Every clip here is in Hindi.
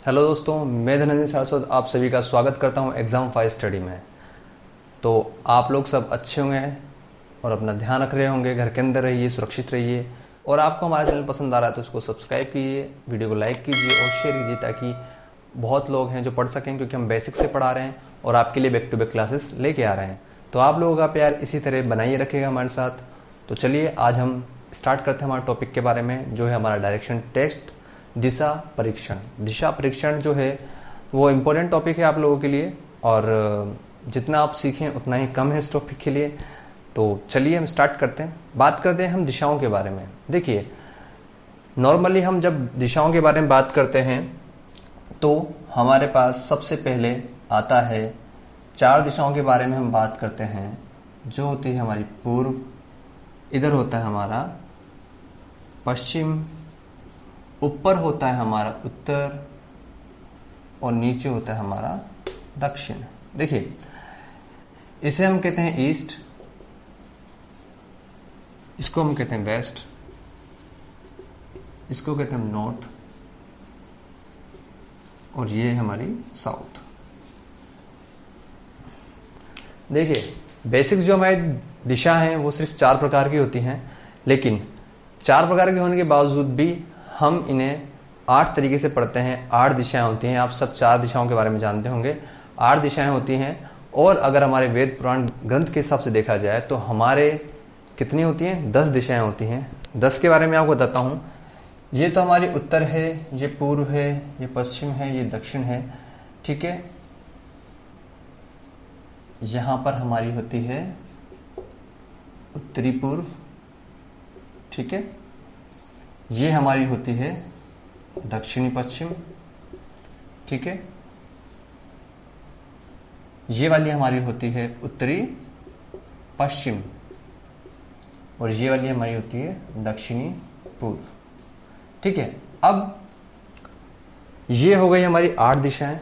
हेलो दोस्तों, मैं धनंजय सारस्वत आप सभी का स्वागत करता हूं एग्ज़ाम 5 स्टडी में। तो आप लोग सब अच्छे होंगे और अपना ध्यान रख रहे होंगे। घर के अंदर रहिए, सुरक्षित रहिए। और आपको हमारा चैनल पसंद आ रहा है तो उसको सब्सक्राइब कीजिए, वीडियो को लाइक कीजिए और शेयर कीजिए ताकि बहुत लोग हैं जो पढ़ सकें, क्योंकि हम बेसिक से पढ़ा रहे हैं और आपके लिए बैक टू बैक क्लासेस लेके आ रहे हैं। तो आप लोगों का प्यार इसी तरह बनाइए रखिएगा हमारे साथ। तो चलिए आज हम स्टार्ट करते हैं हमारे टॉपिक के बारे में, जो है हमारा डायरेक्शन टेस्ट दिशा परीक्षण। दिशा परीक्षण जो है वो इम्पोर्टेंट टॉपिक है आप लोगों के लिए, और जितना आप सीखें उतना ही कम है इस टॉपिक के लिए। तो चलिए हम स्टार्ट करते हैं। बात करते हैं हम दिशाओं के बारे में। देखिए, नॉर्मली हम जब दिशाओं के बारे में बात करते हैं तो हमारे पास सबसे पहले आता है 4 दिशाओं के बारे में हम बात करते हैं, जो होती है हमारी पूर्व, इधर होता है हमारा पश्चिम, ऊपर होता है हमारा उत्तर और नीचे होता है हमारा दक्षिण। देखिए, इसे हम कहते हैं ईस्ट, इसको हम कहते हैं वेस्ट, इसको कहते हैं नॉर्थ और ये है हमारी साउथ। देखिए, बेसिक जो हमारी दिशा हैं वो सिर्फ 4 प्रकार की होती हैं, लेकिन 4 प्रकार के होने के बावजूद भी हम इन्हें 8 तरीके से पढ़ते हैं। 8 दिशाएं होती हैं। आप सब 4 दिशाओं के बारे में जानते होंगे। 8 दिशाएं होती हैं, और अगर हमारे वेद पुराण ग्रंथ के हिसाब से देखा जाए तो हमारे कितनी होती हैं? 10 दिशाएं होती हैं। 10 के बारे में आपको बताता हूँ। ये तो हमारी उत्तर है, ये पूर्व है, ये पश्चिम है, ये दक्षिण है। ठीक है, यहां पर हमारी होती है उत्तरी पूर्व। ठीक है, ये हमारी होती है दक्षिणी पश्चिम। ठीक है, ये वाली हमारी होती है उत्तरी पश्चिम, और ये वाली हमारी होती है दक्षिणी पूर्व। ठीक है, अब ये हो गई हमारी 8 दिशाएं।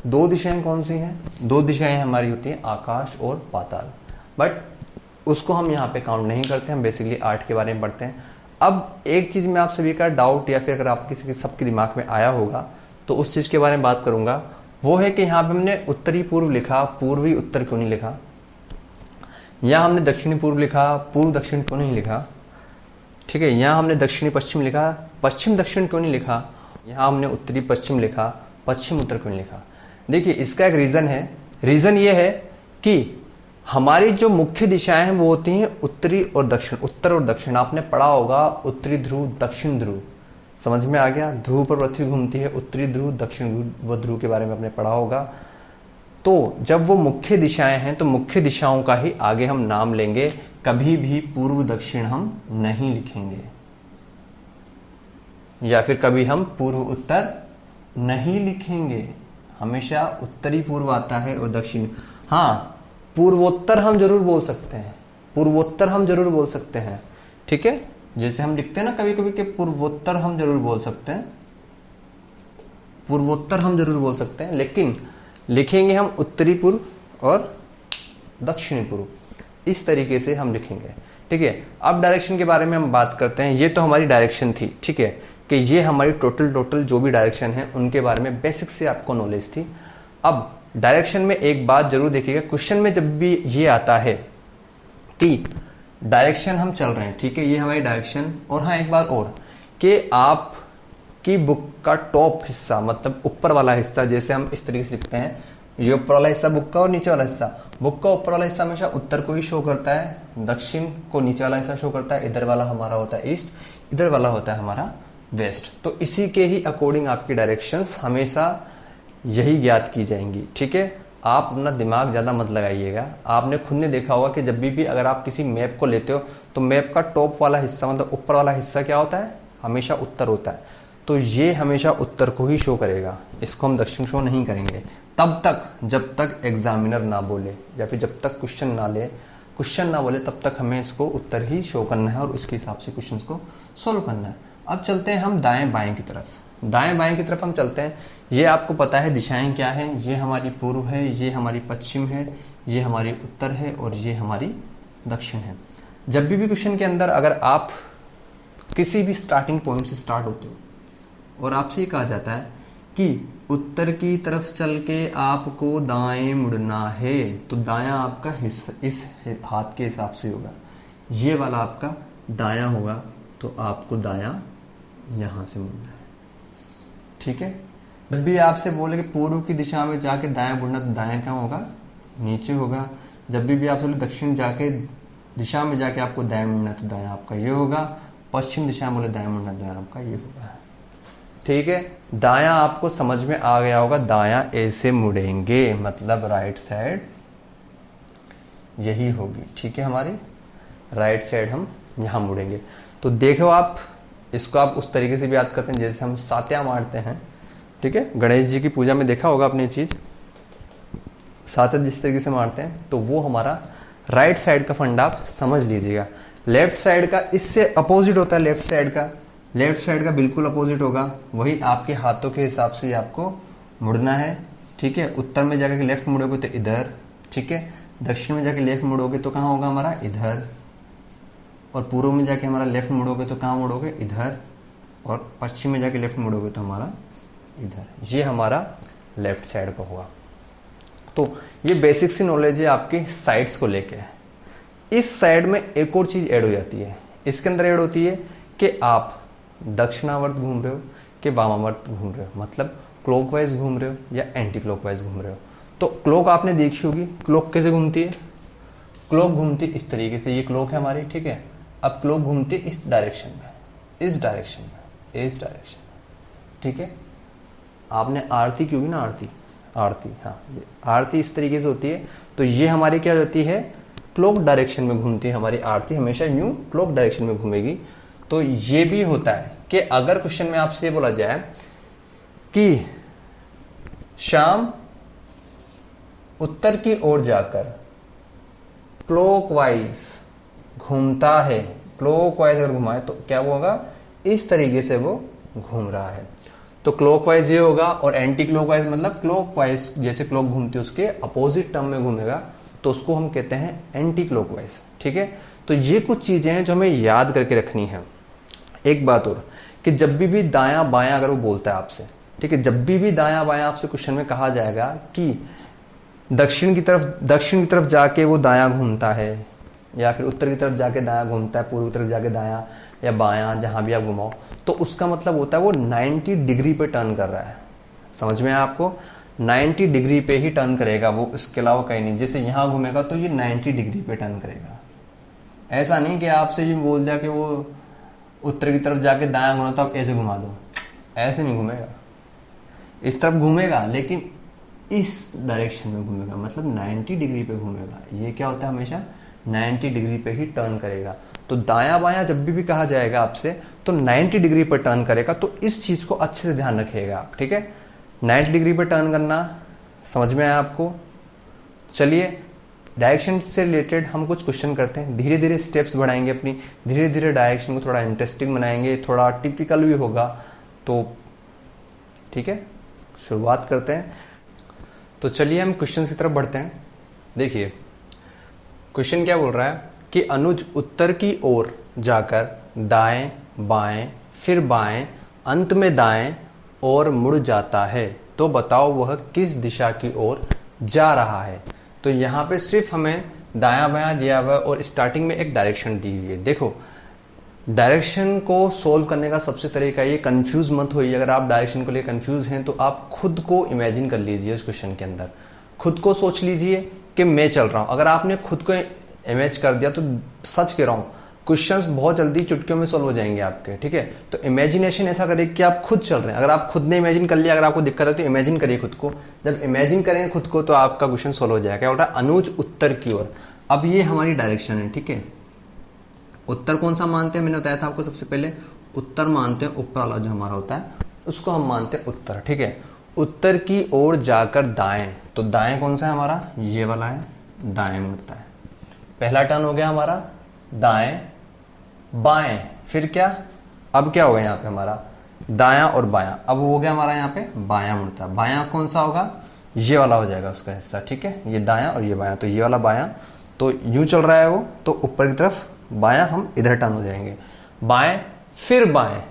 2 दिशाएं कौन सी हैं? 2 दिशाएं हमारी होती हैं आकाश और पाताल, बट उसको हम यहाँ पे काउंट नहीं करते। हम बेसिकली 8 के बारे में पढ़ते हैं। अब एक चीज में आप सभी का डाउट, या फिर अगर आप किसी के सबके दिमाग में आया होगा तो उस चीज के बारे में बात करूंगा। वो है कि यहाँ पे हमने उत्तरी पूर्व लिखा, पूर्वी उत्तर क्यों नहीं लिखा? यहाँ हमने दक्षिणी पूर्व लिखा, पूर्व दक्षिण क्यों नहीं लिखा? ठीक है, यहाँ हमने दक्षिणी पश्चिम लिखा, पश्चिम दक्षिण क्यों नहीं लिखा? यहाँ हमने उत्तरी पश्चिम लिखा, पश्चिम उत्तर क्यों नहीं लिखा? देखिए, इसका एक रीजन है। रीजन ये है कि हमारी जो मुख्य दिशाएं हैं वो होती हैं उत्तरी और दक्षिण। उत्तर और दक्षिण आपने पढ़ा होगा, उत्तरी ध्रुव दक्षिण ध्रुव, समझ में आ गया? ध्रुव पर पृथ्वी घूमती है, उत्तरी ध्रुव दक्षिण ध्रुव के बारे में आपने पढ़ा होगा। तो जब वो मुख्य दिशाएं हैं तो मुख्य दिशाओं का ही आगे हम नाम लेंगे, कभी भी पूर्व दक्षिण हम नहीं लिखेंगे, या फिर कभी हम पूर्व उत्तर नहीं लिखेंगे। हमेशा उत्तरी पूर्व आता है और दक्षिण। हाँ, पूर्वोत्तर हम जरूर बोल सकते हैं, पूर्वोत्तर हम जरूर बोल सकते हैं। ठीक है, जैसे हम लिखते हैं ना कभी कभी के पूर्वोत्तर हम जरूर बोल सकते हैं, पूर्वोत्तर हम जरूर बोल सकते हैं, लेकिन लिखेंगे हम उत्तरी पूर्व और दक्षिणी पूर्व, इस तरीके से हम लिखेंगे। ठीक है, अब डायरेक्शन के बारे में हम बात करते हैं। ये तो हमारी डायरेक्शन थी। ठीक है, कि ये हमारी टोटल जो भी डायरेक्शन है उनके बारे में बेसिक से आपको नॉलेज थी। अब डायरेक्शन में एक बात जरूर देखिएगा, क्वेश्चन में जब भी ये आता है कि डायरेक्शन हम चल रहे हैं, ठीक है, ये हमारी डायरेक्शन। और हाँ, एक बात और, कि आपकी बुक का टॉप हिस्सा, मतलब ऊपर वाला हिस्सा, जैसे हम इस तरीके से लिखते हैं, ये ऊपर वाला हिस्सा बुक का और नीचे वाला हिस्सा। बुक का ऊपर वाला हिस्सा हमेशा उत्तर को ही शो करता है, दक्षिण को नीचे वाला हिस्सा शो करता है, इधर वाला हमारा होता है ईस्ट, इधर वाला होता है हमारा वेस्ट। तो इसी के ही अकॉर्डिंग आपकी डायरेक्शंस हमेशा यही ज्ञात की जाएंगी। ठीक है, आप अपना दिमाग ज्यादा मत लगाइएगा। आपने खुद ने देखा होगा कि जब भी अगर आप किसी मैप को लेते हो तो मैप का टॉप वाला हिस्सा, मतलब ऊपर वाला हिस्सा क्या होता है? हमेशा उत्तर होता है। तो ये हमेशा उत्तर को ही शो करेगा, इसको हम दक्षिण शो नहीं करेंगे तब तक जब तक एग्जामिनर ना बोले, या फिर जब तक क्वेश्चन ना बोले तब तक हमें इसको उत्तर ही शो करना है और उसके हिसाब से क्वेश्चन को सोल्व करना है। अब चलते हैं हम दाएं बाएं की तरफ। दाएं बाएं की तरफ हम चलते हैं। ये आपको पता है दिशाएं क्या हैं। ये हमारी पूर्व है, ये हमारी पश्चिम है, ये हमारी उत्तर है और ये हमारी दक्षिण है। जब भी क्वेश्चन के अंदर अगर आप किसी भी स्टार्टिंग पॉइंट से स्टार्ट होते हो और आपसे ये कहा जाता है कि उत्तर की तरफ चल के आपको दाएं मुड़ना है, तो दायां आपका इस हाथ के हिसाब से होगा, ये वाला आपका दायां होगा, तो आपको दायां यहां से मुड़ना है। ठीक है, जब भी आपसे बोले कि पूर्व की दिशा में जाके दायां मुड़ना, तो दायां क्या होगा, नीचे होगा। जब भी आपसे बोले दक्षिण जाके दिशा में जाके आपको दायां मुड़ना, तो दायां आपका ये होगा। पश्चिम दिशा में बोले दायां मुड़ना, दायां आपका ये होगा। ठीक है, दायां आपको समझ में आ गया होगा, दायां ऐसे मुड़ेंगे, मतलब राइट साइड यही होगी। ठीक है, हमारी राइट साइड हम यहां मुड़ेंगे। तो देखो आप इसको आप उस तरीके से भी याद करते हैं जैसे हम सात्या मारते हैं। ठीक है, गणेश जी की पूजा में देखा होगा आपने चीज, सात्या जिस तरीके से मारते हैं, तो वो हमारा राइट साइड का फंडा आप समझ लीजिएगा। लेफ्ट साइड का इससे अपोजिट होता है, लेफ्ट साइड का बिल्कुल अपोजिट होगा, वही आपके हाथों के हिसाब से आपको मुड़ना है। ठीक है, उत्तर में जाकर लेफ्ट मुड़ोगे तो इधर, ठीक है, दक्षिण में जाके लेफ्ट मुड़ोगे तो कहाँ होगा हमारा, इधर, और पूर्व में जाके हमारा लेफ्ट मुड़ोगे तो कहाँ मुड़ोगे, इधर, और पश्चिम में जाके लेफ्ट मुड़ोगे तो हमारा इधर। ये हमारा लेफ्ट साइड का होगा। तो ये बेसिक सी नॉलेज है आपकी साइड्स को लेके। इस साइड में एक और चीज ऐड हो जाती है, इसके अंदर ऐड होती है कि आप दक्षिणावर्त घूम रहे हो कि वामावर्त घूम रहे हो, मतलब क्लॉकवाइज घूम रहे हो या एंटी क्लॉकवाइज घूम रहे हो। तो क्लॉक आपने देखी होगी, क्लॉक कैसे घूमती है, क्लॉक घूमती इस तरीके से, ये क्लॉक है हमारी। ठीक है, अब क्लॉक घूमती इस डायरेक्शन में, इस डायरेक्शन में, इस डायरेक्शन में। ठीक है, आपने आरती की होगी ना, आरती, हाँ, ये आरती इस तरीके से होती है। तो ये हमारी क्या होती है, क्लॉक डायरेक्शन में घूमती है हमारी आरती, हमेशा यूं क्लॉक डायरेक्शन में घूमेगी। तो ये भी होता है कि अगर क्वेश्चन में आपसे बोला जाए कि शाम उत्तर की ओर जाकर क्लॉकवाइज घूमता है, क्लॉकवाइज अगर घुमाए तो क्या वो होगा, इस तरीके से वो घूम रहा है। तो क्लॉकवाइज ये होगा, और एंटी क्लॉकवाइज मतलब क्लॉकवाइज जैसे क्लॉक घूमती है उसके अपोजिट टर्म में घूमेगा, तो उसको हम कहते हैं एंटी क्लॉकवाइज। ठीक है, तो ये कुछ चीजें हैं जो हमें याद करके रखनी है। एक बात और कि जब भी दायां बायां अगर वो बोलता है आपसे, ठीक है, जब भी दायां बायां आपसे क्वेश्चन में कहा जाएगा कि दक्षिण की तरफ जाके वो दायां घूमता है, या फिर उत्तर की तरफ जाके दायां घूमता है, पूर्व की तरफ जाके दायां या बायां, जहां भी आप घुमाओ, तो उसका मतलब होता है वो 90 डिग्री पे टर्न कर रहा है। समझ में आया आपको, 90 डिग्री पे ही टर्न करेगा वो, इसके अलावा कहीं नहीं। जैसे यहां घूमेगा तो ये 90 डिग्री पे टर्न करेगा। ऐसा नहीं कि आपसे ये बोल दिया कि वो उत्तर की तरफ जाके दायां घूमना तो आप ऐसे घुमा दो, ऐसे नहीं घूमेगा, इस तरफ घूमेगा लेकिन इस डायरेक्शन में घूमेगा, मतलब 90 डिग्री पे घूमेगा। ये क्या होता है, हमेशा 90 डिग्री पे ही टर्न करेगा। तो दायां बायां जब भी कहा जाएगा आपसे तो 90 डिग्री पर टर्न करेगा, तो इस चीज को अच्छे से ध्यान रखिएगा आप। ठीक है, 90 डिग्री पर टर्न करना समझ में आया आपको। चलिए, डायरेक्शन से रिलेटेड हम कुछ क्वेश्चन करते हैं, धीरे धीरे स्टेप्स बढ़ाएंगे अपनी, धीरे धीरे डायरेक्शन को थोड़ा इंटरेस्टिंग बनाएंगे, थोड़ा टिपिकल भी होगा। तो ठीक है, शुरुआत करते हैं। तो चलिए हम क्वेश्चन की तरफ बढ़ते हैं। देखिए क्वेश्चन क्या बोल रहा है कि अनुज उत्तर की ओर जाकर दाएं बाएं फिर बाएं अंत में दाएं और मुड़ जाता है, तो बताओ वह किस दिशा की ओर जा रहा है। तो यहाँ पे सिर्फ हमें दायां बायां दिया हुआ है और स्टार्टिंग में एक डायरेक्शन दी हुई है। देखो, डायरेक्शन को सोल्व करने का सबसे तरीका ये, कंफ्यूज मत होइए। अगर आप डायरेक्शन को लिए कंफ्यूज हैं तो आप खुद को इमेजिन कर लीजिए, उस क्वेश्चन के अंदर खुद को सोच लीजिए कि मैं चल रहा हूं। अगर आपने खुद को इमेज कर दिया तो सच कह रहा हूं, क्वेश्चंस बहुत जल्दी चुटकियों में सोल्व हो जाएंगे आपके। ठीक है, तो इमेजिनेशन ऐसा करिए कि आप खुद चल रहे हैं। अगर आप खुद ने इमेजिन कर लिया, अगर आपको दिक्कत है तो इमेजिन करिए खुद को। जब इमेजिन करेंगे खुद को तो आपका क्वेश्चन सोल्व हो जाएगा। बोल रहा है अनुज उत्तर की ओर। अब ये हमारी डायरेक्शन है। ठीक है, उत्तर कौन सा मानते हैं, मैंने बताया था आपको सबसे पहले, उत्तर मानते हैं ऊपर वाला जो हमारा होता है उसको हम मानते हैं उत्तर। ठीक है, उत्तर की ओर जाकर दाएं, तो दाएं कौन सा है हमारा, ये वाला है, दाएं मुड़ता है। पहला टर्न हो गया हमारा दाएं बाएं, फिर क्या, अब क्या होगा यहाँ पे हमारा दायां और बायां, अब हो गया हमारा यहाँ पे बायां मुड़ता है। बायां कौन सा होगा, ये वाला हो जाएगा उसका हिस्सा। ठीक है, ये दायां और ये बायां, तो ये वाला बायां, तो यूं चल रहा है वो, तो ऊपर की तरफ बायां हम इधर टर्न हो जाएंगे, बाएं फिर बाएं।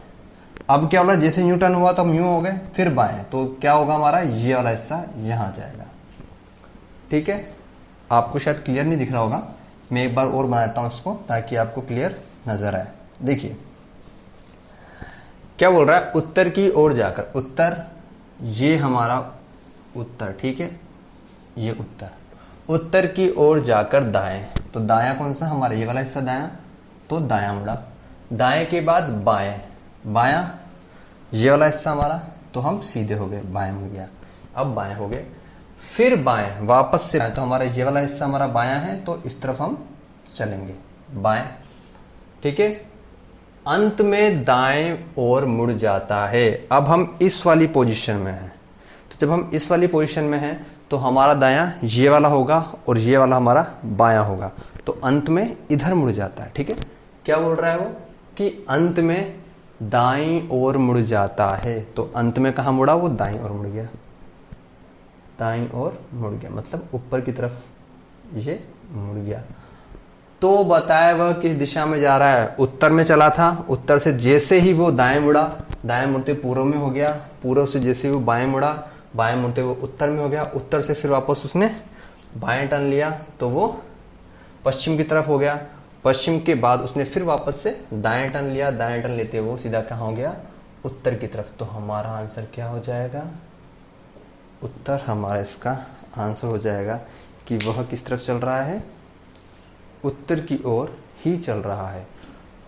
अब क्या बोला, जैसे यूं टर्न हुआ तो हम यूं हो गए, फिर बाएं, तो क्या होगा हमारा, ये वाला हिस्सा यहां जाएगा। ठीक है, आपको शायद क्लियर नहीं दिख रहा होगा, मैं एक बार और बना देता हूं इसको ताकि आपको क्लियर नजर आए। देखिए क्या बोल रहा है, उत्तर की ओर जाकर, उत्तर ये हमारा उत्तर, ठीक है, ये उत्तर, उत्तर की ओर जाकर दाएं, तो दायां कौन सा, हमारा ये वाला हिस्सा दायां, तो दायां मुड़ा, दाएं के बाद बाएं, बायां ये वाला हिस्सा हमारा, तो हम सीधे हो गए, बाएं मुड़ गया, अब बाएं हो गए, फिर बाएं वापस से, तो हमारा ये वाला हिस्सा हमारा बायां है, तो इस तरफ हम चलेंगे बाएं। ठीक है, अंत में दाएं ओर मुड़ जाता है। अब हम इस वाली पोजीशन में हैं, तो जब हम इस वाली पोजीशन में हैं तो हमारा दायां ये वाला होगा और ये वाला हमारा बायां होगा, तो अंत में इधर मुड़ जाता है। ठीक है, क्या बोल रहा है वो कि अंत में दाईं ओर मुड़ जाता है, तो अंत में कहां मुड़ा, वो दाईं ओर मुड़ गया, दाईं ओर मुड़ गया, मतलब ऊपर की तरफ ये मुड़ गया। तो बताया वह किस दिशा में जा रहा है, उत्तर में चला था, उत्तर से जैसे ही वो दाएं मुड़ा, दाएं मुड़ते पूर्व में हो गया, पूर्व से जैसे ही वो बाएं मुड़ा, बाएं मुड़ते वो उत्तर में हो गया, उत्तर से फिर वापस उसने बाएं टर्न लिया तो वो पश्चिम की तरफ हो गया, पश्चिम के बाद उसने फिर वापस से दाएं टर्न लिया, दाएं टर्न लेते वो सीधा कहाँ हो गया, उत्तर की तरफ। तो हमारा आंसर क्या हो जाएगा, उत्तर हमारा इसका आंसर हो जाएगा कि वह किस तरफ चल रहा है, उत्तर की ओर ही चल रहा है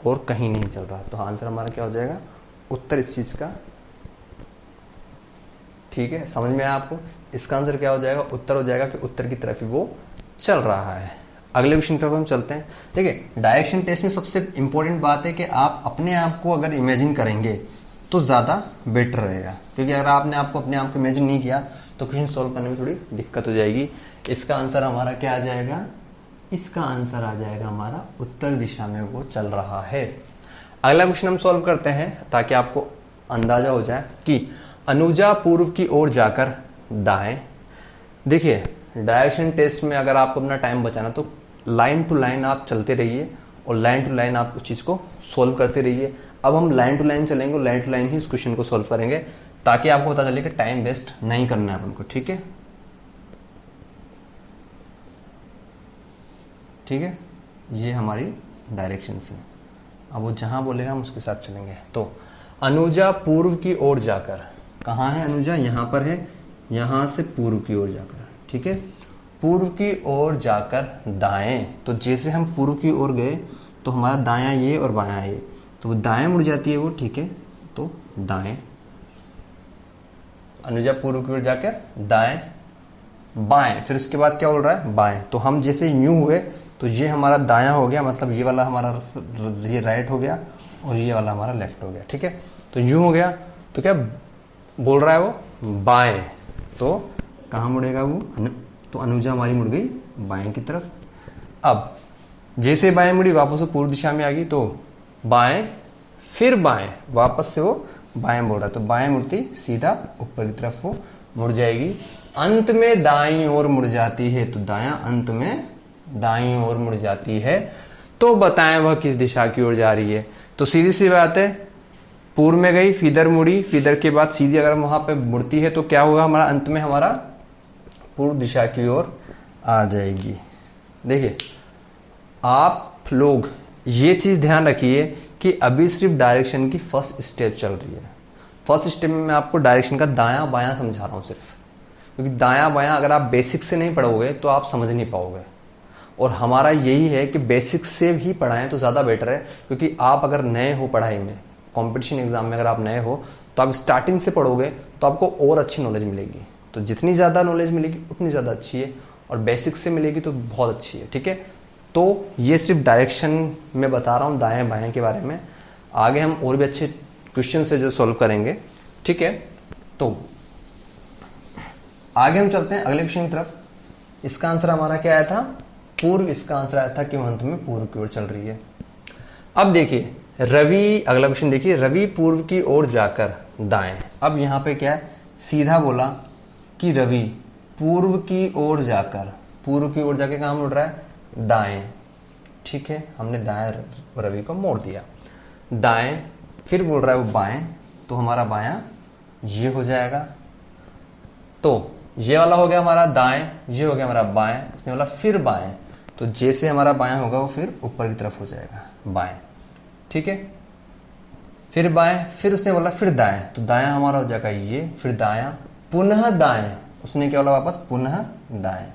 और कहीं नहीं चल रहा। तो आंसर हमारा क्या हो जाएगा, उत्तर इस चीज का। ठीक है, समझ में आया आपको, इसका आंसर क्या हो जाएगा, उत्तर हो जाएगा कि उत्तर की तरफ ही वो चल रहा है। अगले क्वेश्चन की तरफ हम चलते हैं। देखिए डायरेक्शन टेस्ट में सबसे इंपॉर्टेंट बात है कि आप अपने आप को अगर इमेजिन करेंगे तो ज्यादा बेटर रहेगा, क्योंकि अगर आपने आपको अपने आप को इमेजिन नहीं किया तो क्वेश्चन सोल्व करने में थोड़ी दिक्कत हो जाएगी। इसका आंसर हमारा क्या आ जाएगा, इसका आंसर आ जाएगा हमारा उत्तर दिशा में वो चल रहा है। अगला क्वेश्चन हम सॉल्व करते हैं ताकि आपको अंदाजा हो जाए कि अनुजा पूर्व की ओर जाकर दाएं। देखिए डायरेक्शन टेस्ट में अगर आपको अपना टाइम बचाना तो लाइन टू लाइन आप चलते रहिए और लाइन टू लाइन आप उस चीज को सोल्व करते रहिए। अब हम लाइन टू लाइन चलेंगे, लाइन टू लाइन ही इस क्वेश्चन को सोल्व करेंगे ताकि आपको पता चले कि टाइम वेस्ट नहीं करना है हमको। ठीक है, ठीक है, ये हमारी डायरेक्शन है। अब वो जहां बोलेगा हम उसके साथ चलेंगे। तो अनुजा पूर्व की ओर जाकर, कहाँ है अनुजा, यहां पर है, यहां से पूर्व की ओर जाकर। ठीक है, पूर्व की ओर जाकर दाएं, तो जैसे हम पूर्व की ओर गए तो हमारा दायां ये और बायां ये, तो वो दाएं मुड़ जाती है वो। ठीक है, तो दाएं, अनुजा पूर्व की ओर जाकर दाएं, बाएं, फिर उसके बाद क्या बोल रहा है, बाएं। तो हम जैसे यूं हुए तो ये हमारा दायां हो गया, मतलब ये वाला हमारा ये राइट हो गया और ये वाला हमारा लेफ्ट हो गया। ठीक है, तो यूं हो गया तो क्या बोल रहा है वो, बाएं, तो कहाँ मुड़ेगा वो, तो अनुजा हमारी मुड़ गई बाएं की तरफ। अब जैसे बाएं मुड़ी वापस वो पूर्व दिशा में आ गई, तो बाएं फिर बाएं, वापस से वो बाएं मुड़ रहा, तो बाएं मुड़ती सीधा ऊपर की तरफ वो मुड़ जाएगी, अंत में दाईं ओर मुड़ जाती है। तो दायां अंत में दाईं ओर मुड़ जाती है। तो बताएं वह किस दिशा की ओर जा रही है। तो सीधी सी बात है, पूर्व में गई, फिर मुड़ी, फिर के बाद सीधी अगर वहां पे मुड़ती है तो क्या होगा हमारा, अंत में हमारा पूर्व दिशा की ओर आ जाएगी। देखिए आप लोग ये चीज ध्यान रखिए कि अभी सिर्फ डायरेक्शन की फर्स्ट स्टेप चल रही है। फर्स्ट स्टेप में मैं आपको डायरेक्शन का दायां बायां समझा रहा हूं सिर्फ, क्योंकि दायां बायां अगर आप बेसिक से नहीं पढ़ोगे तो आप समझ नहीं पाओगे। और हमारा यही है कि बेसिक से भी पढ़ाएं तो ज्यादा बेटर है, क्योंकि आप अगर नए हो पढ़ाई में, कंपटीशन एग्जाम में अगर आप नए हो तो आप स्टार्टिंग से पढ़ोगे तो आपको और अच्छी नॉलेज मिलेगी। तो जितनी ज्यादा नॉलेज मिलेगी उतनी ज्यादा अच्छी है, और बेसिक से मिलेगी तो बहुत अच्छी है। ठीक है, तो ये सिर्फ डायरेक्शन में बता रहा हूं दाएं बाएं के बारे में। आगे हम और भी अच्छे क्वेश्चन से जो सोल्व करेंगे। ठीक है, तो आगे हम चलते हैं अगले क्वेश्चन की तरफ। इसका आंसर हमारा क्या आया था, पूर्व। इसका आंसर आया था कि अंत में पूर्व की ओर चल रही है। अब देखिए रवि, अगला क्वेश्चन देखिए, रवि पूर्व की ओर जाकर दाएं। अब यहां पे क्या है, सीधा बोला कि रवि पूर्व की ओर जाकर, पूर्व की ओर जाके कहां मुड़ रहा है, दाएं। ठीक है, हमने दाएं रवि को मोड़ दिया, दाएं, फिर बोल रहा है वो बाएं, तो हमारा बायां ये हो जाएगा। तो ये वाला हो गया हमारा दाएं, ये हो गया हमारा बाएं, उसने बोला फिर बाएं, तो जैसे हमारा बायां होगा वो फिर ऊपर की तरफ हो जाएगा बाएं, ठीक है। फिर बाएं, फिर उसने बोला फिर दाएं, तो दायां हमारा हो जाएगा ये, फिर दायां, पुनः दाएं, उसने क्या बोला वापस पुनः दाएं,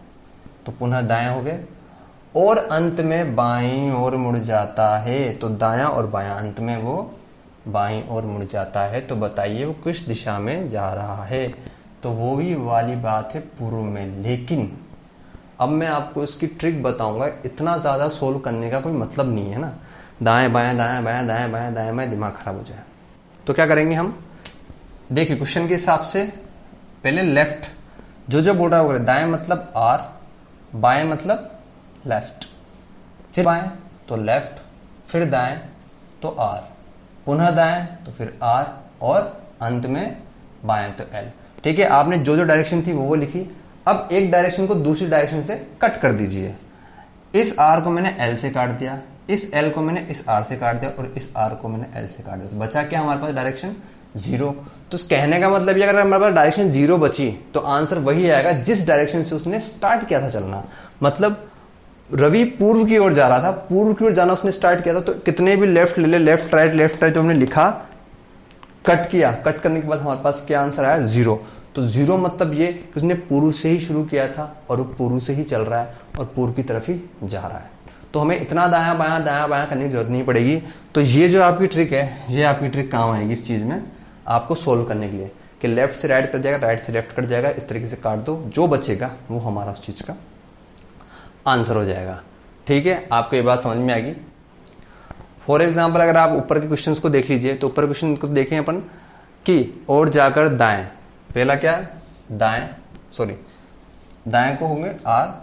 तो पुनः दाएं हो गए, और अंत में बाईं ओर मुड़ जाता है, तो दायां और बायां अंत में वो बाईं ओर मुड़ जाता है। तो बताइए वो किस दिशा में जा रहा है? तो वो भी वाली बात है पूर्व में। लेकिन अब मैं आपको इसकी ट्रिक बताऊंगा, इतना ज्यादा सोल्व करने का कोई मतलब नहीं है ना, दाएं बाएं दाएं बाएं दाएं बाएं दाएं बाएं, दिमाग खराब हो जाए। तो क्या करेंगे हम, देखिए क्वेश्चन के हिसाब से पहले लेफ्ट जो जो बोल रहा है वो, दाएं मतलब आर, बाएं मतलब लेफ्ट, फिर बाएं तो लेफ्ट, फिर दाएं तो आर, पुनः दाएं तो फिर आर, और अंत में बाएं तो एल। ठीक है, आपने जो जो डायरेक्शन थी वो लिखी। अब एक डायरेक्शन को दूसरी डायरेक्शन से कट कर दीजिए। इस आर को मैंने एल से काट दिया, इस एल को मैंने इस आर से काट दिया, और इस आर को मैंने एल से काट दिया, तो बचा क्या हमारे पास डायरेक्शन जीरो। तो कहने का मतलब ये, अगर हमारे पास डायरेक्शन जीरो बची तो आंसर वही आएगा जिस डायरेक्शन से उसने स्टार्ट किया था चलना। मतलब रवि पूर्व की ओर जा रहा था, पूर्व की ओर जाना उसने स्टार्ट किया था, तो कितने भी लेफ्ट ले ले, लेफ्ट राइट जो हमने लिखा, कट किया, कट करने के बाद हमारे पास क्या आंसर आया, जीरो। तो जीरो मतलब ये कि उसने पूर्व से ही शुरू किया था और वो पूर्व से ही चल रहा है और पूर्व की तरफ ही जा रहा है। तो हमें इतना दायां बायां करने की जरूरत नहीं पड़ेगी। तो ये जो आपकी ट्रिक है, ये आपकी ट्रिक काम आएगी इस चीज में आपको सोल्व करने के लिए, कि लेफ्ट से राइट कट जाएगा, राइट से लेफ्ट कट जाएगा, इस तरीके से काट दो, जो बचेगा वो हमारा उस चीज का आंसर हो जाएगा। ठीक है, आपको ये बात समझ में आएगी। फॉर एग्जाम्पल अगर आप ऊपर के क्वेश्चन को देख लीजिए, तो ऊपर क्वेश्चन को देखें अपन कि और जाकर दाएं, पहला क्या दाएं, दाएं को होंगे आर,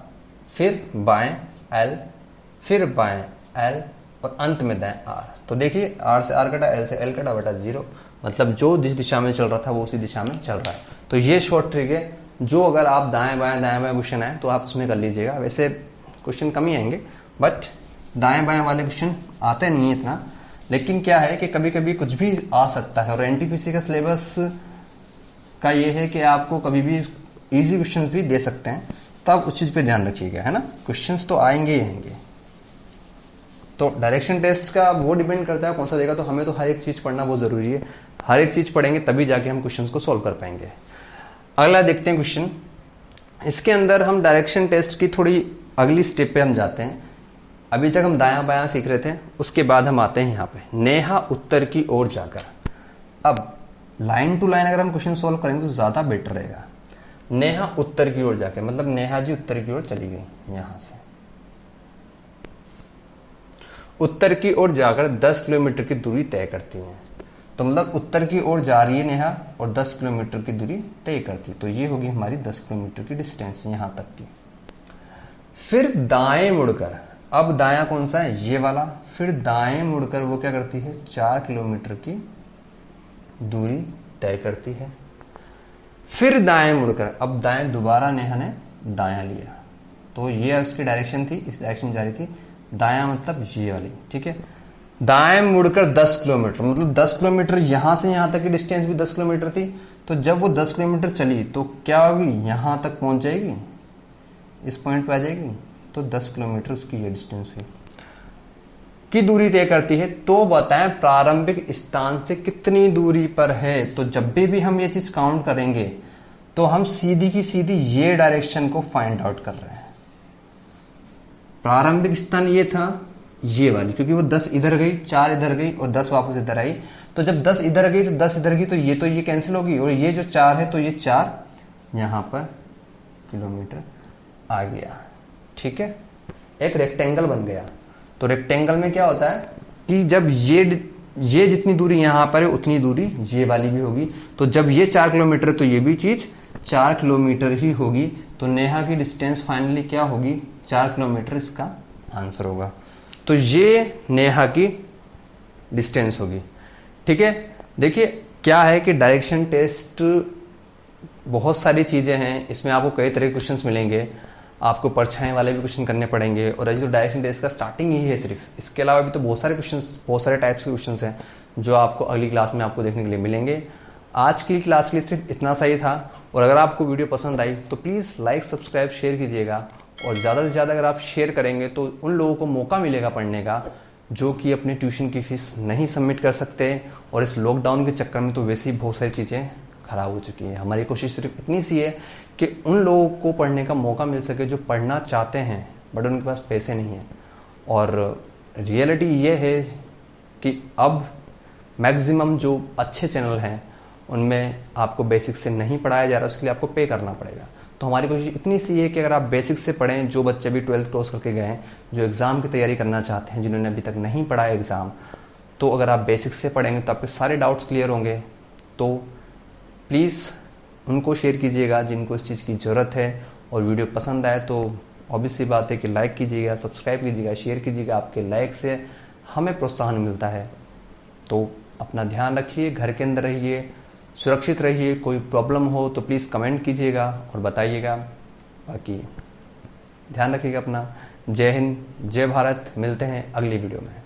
फिर बाएं एल, फिर बाएं एल, और अंत में दाएं आर। तो देखिए आर से आर कटा, एल से एल कटा, बटा जीरो। मतलब जो जिस दिशा में चल रहा था वो उसी दिशा में चल रहा है। तो ये शॉर्ट ट्रिक है, जो अगर आप दाएं बाएं क्वेश्चन आए तो आप उसमें कर लीजिएगा। वैसे क्वेश्चन कम ही आएंगे, बट दाएं बाएं वाले क्वेश्चन आते नहीं है इतना। लेकिन क्या है कि कभी कभी कुछ भी आ सकता है, और एनटीपीसी का सिलेबस का ये है कि आपको कभी भी इजी क्वेश्चंस भी दे सकते हैं, तब उस चीज पे ध्यान रखिएगा, है ना। क्वेश्चंस तो आएंगे ही आएंगे। तो डायरेक्शन टेस्ट का वो डिपेंड करता है कौन सा देगा, तो हमें तो हर एक चीज पढ़ना बहुत जरूरी है। हर एक चीज पढ़ेंगे तभी जाके हम क्वेश्चंस को सोल्व कर पाएंगे। अगला देखते हैं क्वेश्चन। इसके अंदर हम डायरेक्शन टेस्ट की थोड़ी अगली स्टेप पे हम जाते हैं। अभी तक हम दायां बायां सीख रहे थे, उसके बाद हम आते हैं यहाँ पे नेहा उत्तर की ओर जाकर। अब लाइन टू लाइन अगर हम क्वेश्चन सोल्व करेंगे तो ज्यादा बेटर रहेगा। नेहा उत्तर की ओर जाकर, मतलब नेहा जी उत्तर की ओर चली गई, यहां से उत्तर की ओर जाकर 10 किलोमीटर की दूरी तय करती हैं। तो मतलब उत्तर की ओर जा रही है नेहा और 10 किलोमीटर की दूरी तय करती है। तो ये होगी हमारी 10 किलोमीटर की डिस्टेंस यहां तक की। फिर दाएं मुड़कर, अब दायां कौन सा है, ये वाला, फिर दाएं मुड़कर वो क्या करती है, 4 किलोमीटर की दूरी तय करती है। फिर दाएं मुड़कर, अब दाएं दोबारा नेहा ने दायां लिया, तो ये उसकी डायरेक्शन थी, इस डायरेक्शन में जा रही थी। दायां मतलब ये वाली, ठीक है। दाएं मुड़कर 10 किलोमीटर, मतलब 10 किलोमीटर, यहां से यहां तक की डिस्टेंस भी 10 किलोमीटर थी। तो जब वो 10 किलोमीटर चली तो क्या होगी, यहां तक पहुंच जाएगी, इस पॉइंट पे आ जाएगी। तो 10 किलोमीटर उसकी ये डिस्टेंस हुई की दूरी तय करती है। तो बताएं प्रारंभिक स्थान से कितनी दूरी पर है। तो जब भी हम ये चीज काउंट करेंगे तो हम सीधी की सीधी ये डायरेक्शन को फाइंड आउट कर रहे हैं। प्रारंभिक स्थान ये था, ये वाली, क्योंकि वो 10 इधर गई, 4 इधर गई और 10 वापस इधर आई। तो जब 10 इधर गई तो 10 इधर गई, तो ये कैंसिल होगी, और ये जो 4 है तो ये 4 यहां पर किलोमीटर आ गया। ठीक है, एक रेक्टेंगल बन गया। तो रेक्टेंगल में क्या होता है कि जब ये जितनी दूरी यहां पर है उतनी दूरी ये वाली भी होगी। तो जब ये 4 किलोमीटर तो ये भी चीज 4 किलोमीटर ही होगी। तो नेहा की डिस्टेंस फाइनली क्या होगी, 4 किलोमीटर इसका आंसर होगा। तो ये नेहा की डिस्टेंस होगी। ठीक है, देखिए क्या है कि डायरेक्शन टेस्ट बहुत सारी चीजें हैं, इसमें आपको कई तरह के क्वेश्चंस मिलेंगे। आपको परछाई वाले भी क्वेश्चन करने पड़ेंगे, और अभी तो डायरेक्शन टेस्ट का स्टार्टिंग ही है सिर्फ, इसके अलावा भी तो बहुत सारे क्वेश्चंस, बहुत सारे टाइप्स के क्वेश्चंस हैं जो आपको अगली क्लास में आपको देखने के लिए मिलेंगे। आज की क्लास के लिए सिर्फ इतना सा ही था, और अगर आपको वीडियो पसंद आई तो प्लीज़ लाइक सब्सक्राइब शेयर कीजिएगा, और ज़्यादा से ज़्यादा अगर आप शेयर करेंगे तो उन लोगों को मौका मिलेगा पढ़ने का जो कि अपने ट्यूशन की फीस नहीं सबमिट कर सकते। और इस लॉकडाउन के चक्कर में तो वैसे ही बहुत सारी चीज़ें खराब हो चुकी हैं। हमारी कोशिश सिर्फ इतनी सी है कि उन लोगों को पढ़ने का मौका मिल सके जो पढ़ना चाहते हैं बट उनके पास पैसे नहीं हैं। और रियलिटी ये है कि अब मैक्सिमम जो अच्छे चैनल हैं उनमें आपको बेसिक से नहीं पढ़ाया जा रहा, उसके लिए आपको पे करना पड़ेगा। तो हमारी कोशिश इतनी सी है कि अगर आप बेसिक से पढ़ें, जो बच्चे भी 12th क्रॉस करके गए हैं, जो एग्ज़ाम की तैयारी करना चाहते हैं, जिन्होंने अभी तक नहीं पढ़ा है एग्ज़ाम, तो अगर आप बेसिक से पढ़ेंगे तो आपके सारे डाउट्स क्लियर होंगे। तो प्लीज़ उनको शेयर कीजिएगा जिनको इस चीज़ की ज़रूरत है, और वीडियो पसंद आए तो ऑब्वियस सी बात है कि लाइक कीजिएगा, सब्सक्राइब कीजिएगा, शेयर कीजिएगा। आपके लाइक से हमें प्रोत्साहन मिलता है। तो अपना ध्यान रखिए, घर के अंदर रहिए, सुरक्षित रहिए। कोई प्रॉब्लम हो तो प्लीज़ कमेंट कीजिएगा और बताइएगा। बाकी ध्यान रखिएगा अपना। जय हिंद, जय भारत। मिलते हैं अगली वीडियो में।